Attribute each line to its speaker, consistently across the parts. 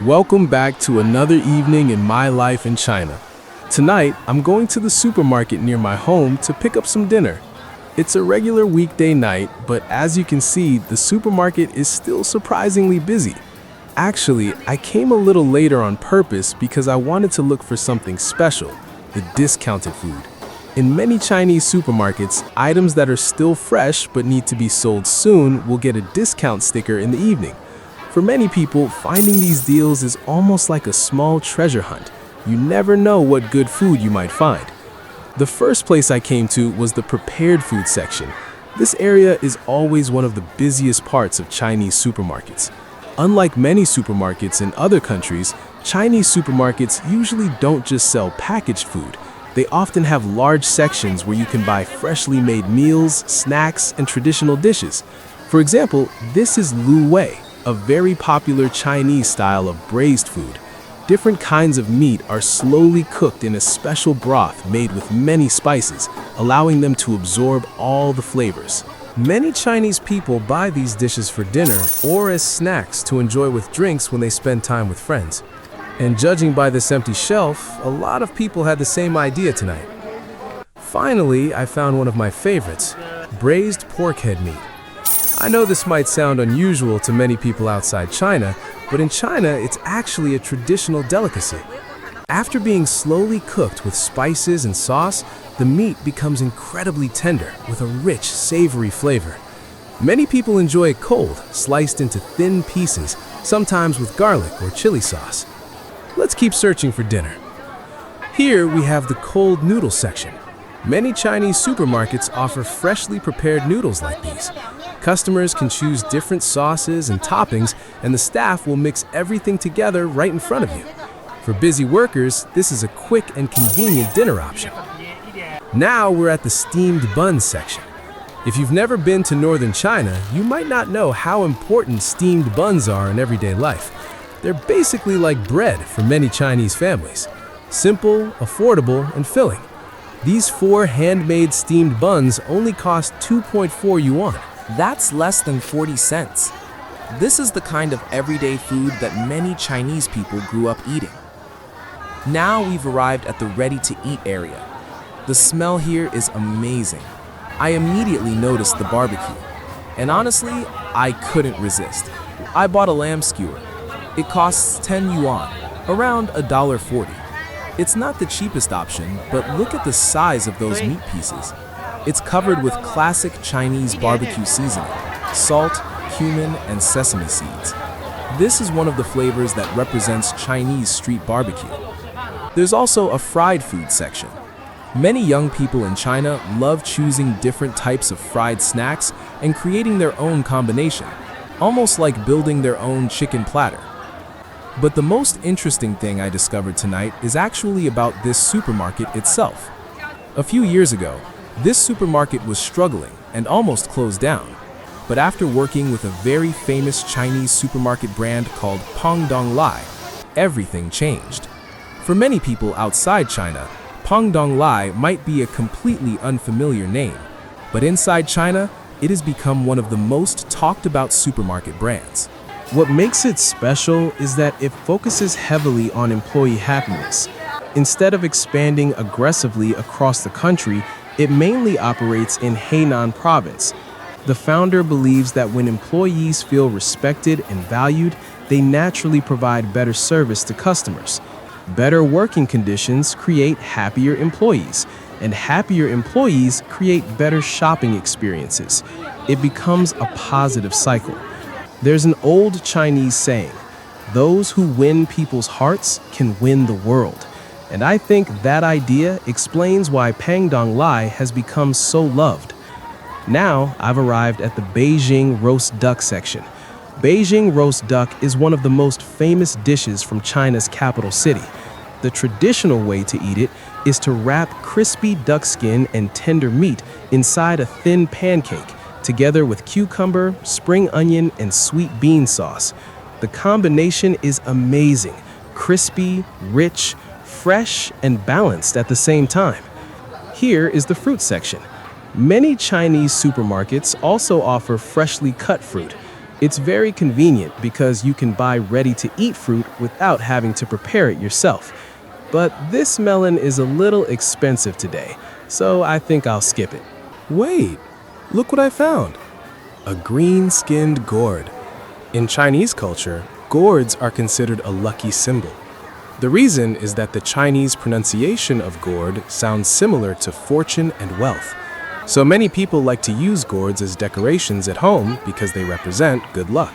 Speaker 1: Welcome back to another evening in my life in China. Tonight, I'm going to the supermarket near my home to pick up some dinner. It's a regular weekday night, but as you can see, the supermarket is still surprisingly busy. Actually, I came a little later on purpose because I wanted to look for something special, the discounted food. In many Chinese supermarkets, items that are still fresh but need to be sold soon will get a discount sticker in the evening. For many people, finding these deals is almost like a small treasure hunt. You never know what good food you might find. The first place I came to was the prepared food section. This area is always one of the busiest parts of Chinese supermarkets. Unlike many supermarkets in other countries, Chinese supermarkets usually don't just sell packaged food. They often have large sections where you can buy freshly made meals, snacks, and traditional dishes. For example, this is lu wei, a very popular Chinese style of braised food. Different kinds of meat are slowly cooked in a special broth made with many spices, allowing them to absorb all the flavors. Many Chinese people buy these dishes for dinner or as snacks to enjoy with drinks when they spend time with friends. And judging by this empty shelf, a lot of people had the same idea tonight. Finally, I found one of my favorites, braised pork head meat. I know this might sound unusual to many people outside China, but in China, it's actually a traditional delicacy. After being slowly cooked with spices and sauce, the meat becomes incredibly tender with a rich, savory flavor. Many people enjoy it cold, sliced into thin pieces, sometimes with garlic or chili sauce. Let's keep searching for dinner. Here we have the cold noodle section. Many Chinese supermarkets offer freshly prepared noodles like these. Customers can choose different sauces and toppings, and the staff will mix everything together right in front of you. For busy workers, this is a quick and convenient dinner option. Now we're at the steamed buns section. If you've never been to northern China, you might not know how important steamed buns are in everyday life. They're basically like bread for many Chinese families. Simple, affordable, and filling. These 4 handmade steamed buns only cost 2.4 yuan.
Speaker 2: That's less than 40 cents. This is the kind of everyday food that many Chinese people grew up eating. Now we've arrived at the ready-to-eat area. The smell here is amazing. I immediately noticed the barbecue. And honestly, I couldn't resist. I bought a lamb skewer. It costs 10 yuan, around $1.40. It's not the cheapest option, but look at the size of those meat pieces. It's covered with classic Chinese barbecue seasoning, salt, cumin, and sesame seeds. This is one of the flavors that represents Chinese street barbecue. There's also a fried food section. Many young people in China love choosing different types of fried snacks and creating their own combination, almost like building their own chicken platter. But the most interesting thing I discovered tonight is actually about this supermarket itself. A few years ago, this supermarket was struggling and almost closed down. But after working with a very famous Chinese supermarket brand called Pangdong Lai, everything changed. For many people outside China, Pangdong Lai might be a completely unfamiliar name, but inside China, it has become one of the most talked about supermarket brands.
Speaker 1: What makes it special is that it focuses heavily on employee happiness. Instead of expanding aggressively across the country, it mainly operates in Hainan province. The founder believes that when employees feel respected and valued, they naturally provide better service to customers. Better working conditions create happier employees, and happier employees create better shopping experiences. It becomes a positive cycle. There's an old Chinese saying, "Those who win people's hearts can win the world." And I think that idea explains why Pangdong Lai has become so loved. Now, I've arrived at the Beijing roast duck section. Beijing roast duck is one of the most famous dishes from China's capital city. The traditional way to eat it is to wrap crispy duck skin and tender meat inside a thin pancake, together with cucumber, spring onion, and sweet bean sauce. The combination is amazing, crispy, rich, fresh, and balanced at the same time. Here is the fruit section. Many Chinese supermarkets also offer freshly cut fruit. It's very convenient because you can buy ready-to-eat fruit without having to prepare it yourself. But this melon is a little expensive today, so I think I'll skip it. Wait, look what I found. A green-skinned gourd. In Chinese culture, gourds are considered a lucky symbol. The reason is that the Chinese pronunciation of gourd sounds similar to fortune and wealth. So many people like to use gourds as decorations at home because they represent good luck.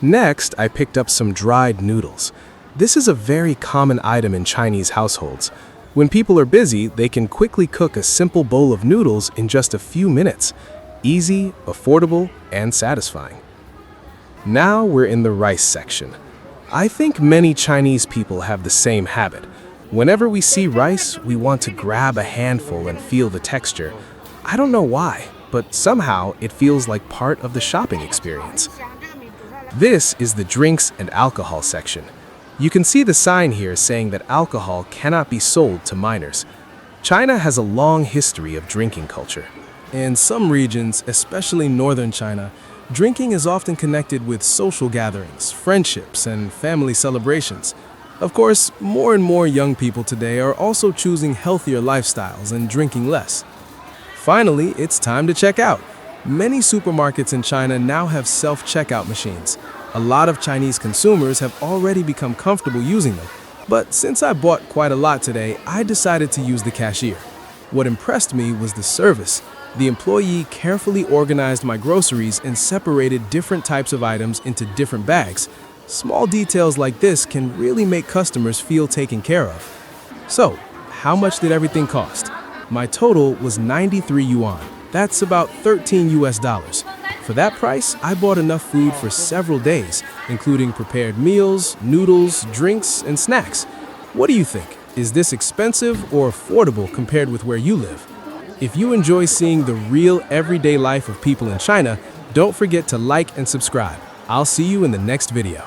Speaker 1: Next, I picked up some dried noodles. This is a very common item in Chinese households. When people are busy, they can quickly cook a simple bowl of noodles in just a few minutes. Easy, affordable, and satisfying. Now we're in the rice section. I think many Chinese people have the same habit. Whenever we see rice, we want to grab a handful and feel the texture. I don't know why, but somehow it feels like part of the shopping experience. This is the drinks and alcohol section. You can see the sign here saying that alcohol cannot be sold to minors. China has a long history of drinking culture. In some regions, especially northern China, drinking is often connected with social gatherings, friendships, and family celebrations. Of course, more and more young people today are also choosing healthier lifestyles and drinking less. Finally, it's time to check out. Many supermarkets in China now have self-checkout machines. A lot of Chinese consumers have already become comfortable using them. But since I bought quite a lot today, I decided to use the cashier. What impressed me was the service. The employee carefully organized my groceries and separated different types of items into different bags. Small details like this can really make customers feel taken care of. So, how much did everything cost? My total was 93 yuan. That's about $13 US. For that price, I bought enough food for several days, including prepared meals, noodles, drinks, and snacks. What do you think? Is this expensive or affordable compared with where you live? If you enjoy seeing the real everyday life of people in China, don't forget to like and subscribe. I'll see you in the next video.